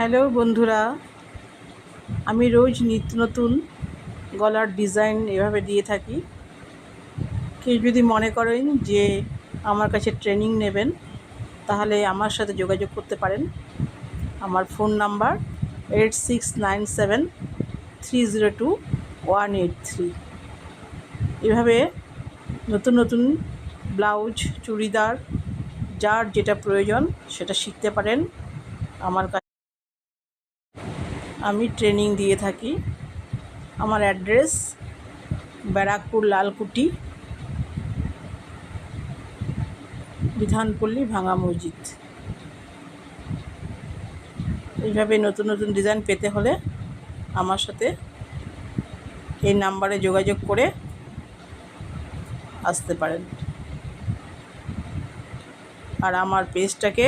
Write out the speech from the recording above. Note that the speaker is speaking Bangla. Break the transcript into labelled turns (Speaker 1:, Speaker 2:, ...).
Speaker 1: হ্যালো বন্ধুরা, আমি রোজ নিত্য নতুন গলার ডিজাইন এভাবে দিয়ে থাকি। কেউ যদি মনে করেন যে আমার কাছে ট্রেনিং নেবেন, তাহলে আমার সাথে যোগাযোগ করতে পারেন। আমার ফোন নাম্বার 8697302183। এভাবে নতুন নতুন ব্লাউজ, চুড়িদার, যার যেটা প্রয়োজন সেটা শিখতে পারেন। আমার কাছে আমি ট্রেনিং দিয়ে থাকি। আমার অ্যাড্রেস ব্যারাকপুর লালকুটি, বিধানপল্লী, ভাঙা মসজিদ। এইভাবে নতুন নতুন ডিজাইন পেতে হলে আমার সাথে এই নাম্বারে যোগাযোগ করে আসতে পারেন। আর আমার পেজটাকে